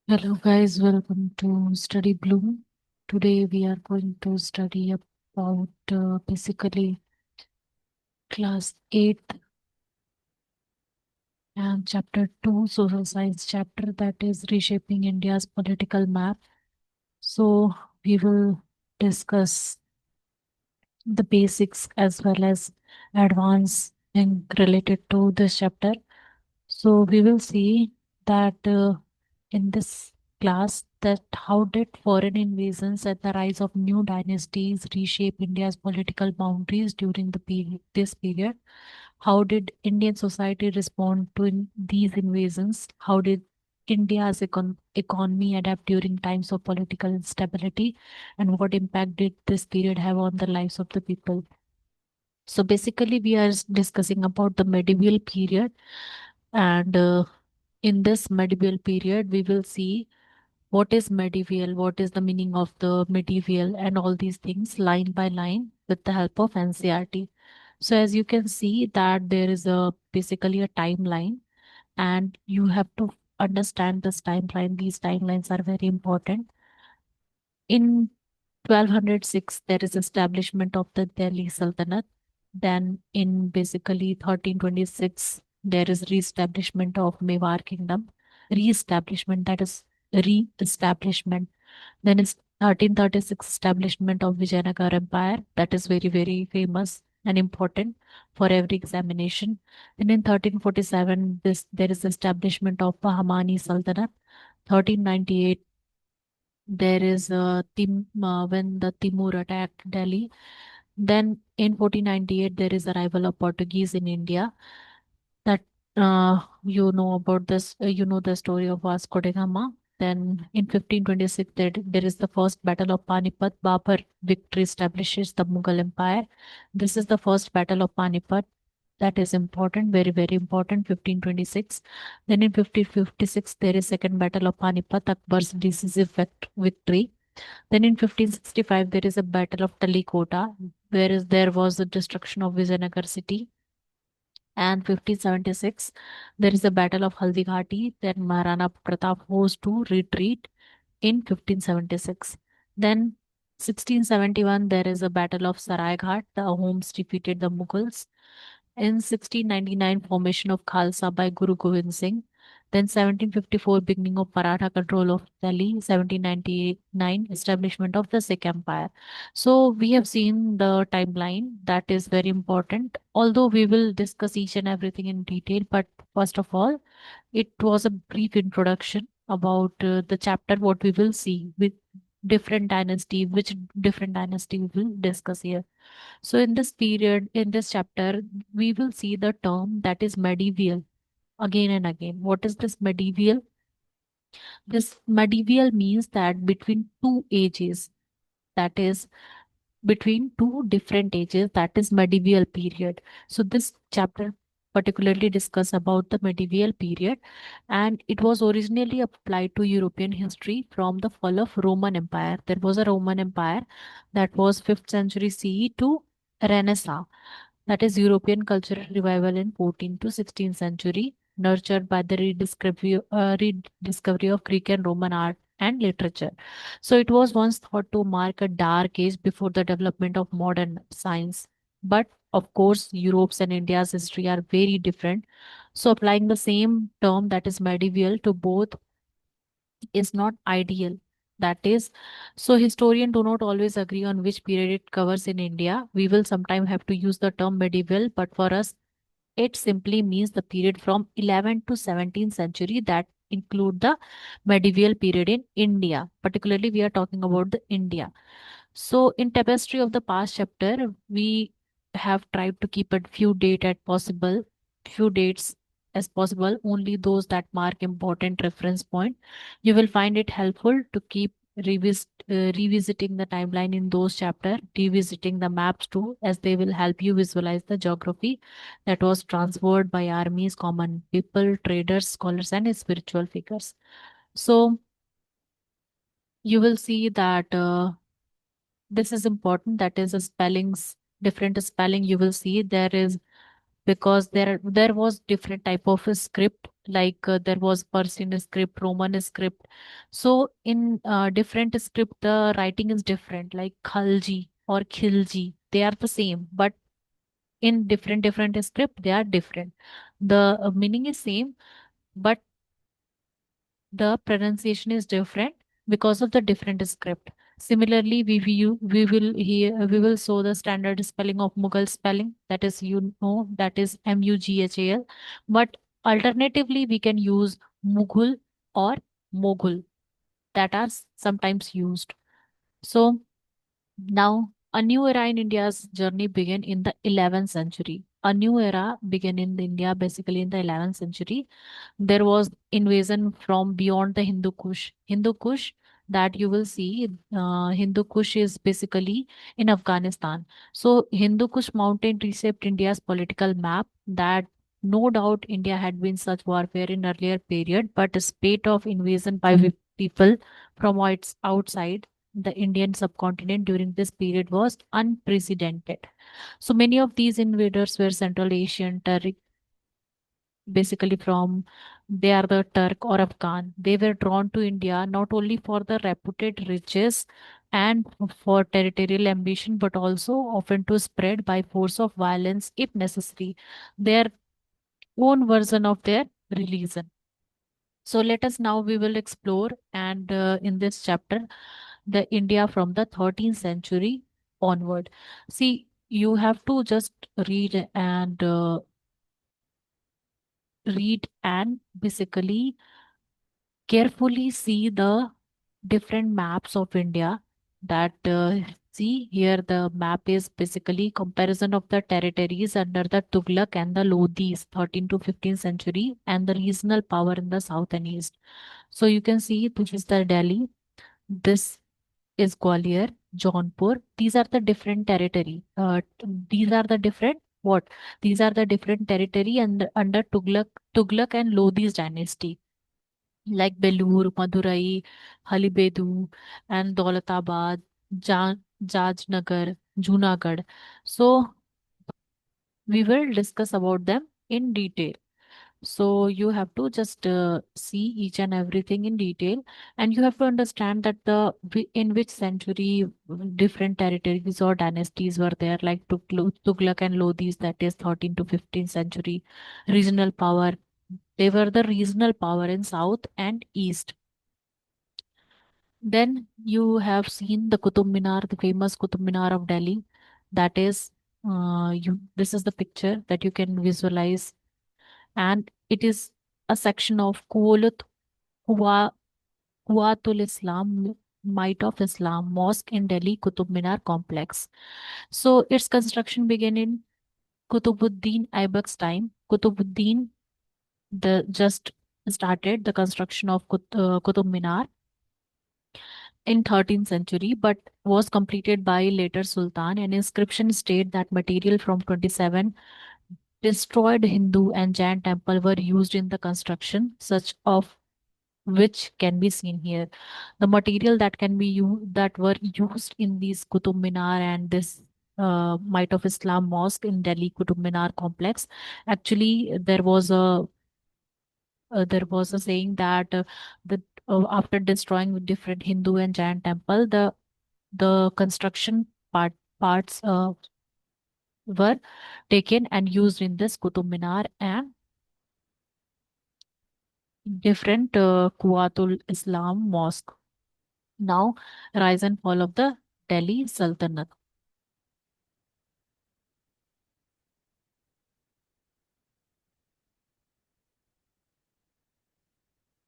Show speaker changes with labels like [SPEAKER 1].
[SPEAKER 1] Hello guys, welcome to Study Bloom. Today we are going to study about basically class 8 and chapter 2 social science chapter, that is reshaping India's political map. So we will discuss the basics as well as advancing related to this chapter. So we will see that in this class that how did foreign invasions and the rise of new dynasties reshape India's political boundaries during this period? How did Indian society respond to these invasions? How did India's economy adapt during times of political instability? And what impact did this period have on the lives of the people? So basically, we are discussing about the medieval period, and in this medieval period, we will see what is medieval, what is the meaning of the medieval, and all these things line by line with the help of NCRT. So as you can see that there is a basically a timeline, and you have to understand this timeline. These timelines are very important. In 1206, there is establishment of the Delhi Sultanate. Then in basically 1326, there is re-establishment of Mewar Kingdom. Re-establishment, that is re-establishment. Then it's 1336 establishment of Vijayanagar Empire. That is very, very famous and important for every examination. Then in 1347, there is establishment of Bahmani Sultanate. 1398, there is when the Timur attacked Delhi. Then in 1498, there is arrival of Portuguese in India. That you know about this, you know the story of Vasco da Gama. Then in 1526, there is the first battle of Panipat. Babur victory establishes the Mughal Empire. This is the first battle of Panipat. That is important, very, very important, 1526. Then in 1556, there is second battle of Panipat, Akbar's decisive victory. Then in 1565, there is a battle of Talikota, where there was the destruction of Vijayanagar city. And 1576, there is a battle of Haldighati. Then Maharana Pratap was to retreat in 1576. Then 1671, there is a battle of Saraighat. The Ahoms defeated the Mughals. In 1699, formation of Khalsa by Guru Gobind Singh. Then 1754, beginning of Maratha control of Delhi. 1799, establishment of the Sikh Empire. So we have seen the timeline. That is very important. Although we will discuss each and everything in detail, but first of all, it was a brief introduction about the chapter what we will see with different dynasty, which different dynasty we will discuss here. So in this period, in this chapter, we will see the term that is medieval again and again. What is this medieval? This medieval means that between two ages, that is between two different ages, that is medieval period. So this chapter particularly discuss about the medieval period, and it was originally applied to European history from the fall of Roman Empire. There was a Roman Empire that was 5th century CE to Renaissance, that is European cultural revival in 14th to 16th century, nurtured by the rediscovery of Greek and Roman art and literature. So it was once thought to mark a dark age before the development of modern science. But of course, Europe's and India's history are very different. So applying the same term, that is medieval, to both is not ideal. That is, so historians do not always agree on which period it covers in India. We will sometime have to use the term medieval, but for us, it simply means the period from 11th to 17th century that include the medieval period in India. Particularly, we are talking about the India. So in tapestry of the past chapter, we have tried to keep a few dates as possible, only those that mark important reference point. You will find it helpful to keep revisiting the timeline in those chapter, revisiting the maps too, as they will help you visualize the geography that was transferred by armies, common people, traders, scholars, and spiritual figures. So you will see that this is important. That is a spellings, different spelling. You will see there is because there was different type of a script, like there was Persian script, Roman script. So in different script the writing is different, like Khalji or Khilji, they are the same, but in different script they are different. The meaning is same, but the pronunciation is different because of the different script. Similarly, we will show the standard spelling of Mughal spelling, that is, that is Mughal. But alternatively, we can use Mughal or Mughal, that are sometimes used. So now, a new era in India's journey began in the 11th century. A new era began in India basically in the 11th century. There was invasion from beyond the Hindu Kush. Hindu Kush, that you will see, Hindu Kush is basically in Afghanistan. So Hindu Kush mountain reshaped India's political map. That no doubt India had been such warfare in earlier period, but the spate of invasion by people from its outside the Indian subcontinent during this period was unprecedented. So many of these invaders were Central Asian, basically from, they are the Turk or Afghan. They were drawn to India not only for the reputed riches and for territorial ambition, but also often to spread by force of violence if necessary their own version of their religion. So let us now we will explore and in this chapter the India from the 13th century onward. See, you have to just read and basically carefully see the different maps of India. That see here the map is basically comparison of the territories under the Tughlaq and the Lodhis 13th to 15th century and the regional power in the south and east. So you can see this is the Delhi. This is Gwalior, Jaunpur. These are the different territory. These are the different what? These are the different territory and under Tughlaq and Lodhi's dynasty, like Belur, Madurai, Halibedu, and Daulatabad, Jajnagar, Junagadh. So we will discuss about them in detail. So you have to just see each and everything in detail, and you have to understand that in which century different territories or dynasties were there, like Tughlaq and Lodhis, that is 13th to 15th century regional power. They were the regional power in south and east. Then you have seen the Qutub Minar, the famous Qutub Minar of Delhi. That is, you. This is the picture that you can visualize, and it is a section of Kuwa, Quwatul Islam, Might of Islam Mosque in Delhi Qutub Minar complex. So its construction began in Qutubuddin Aibak's time. Qutubuddin the just started the construction of Qutub Minar in 13th century, but was completed by later Sultan. An inscription state that material from 27 destroyed Hindu and Jain temple were used in the construction, such of which can be seen here. The material that can be used that were used in these Qutub Minar and this Might of Islam Mosque in Delhi Qutub Minar complex. Actually, there was a saying that the after destroying different Hindu and Jain temple, the construction parts were taken and used in this Qutub Minar and different Quwatul Islam mosque. Now, rise and fall of the Delhi Sultanate.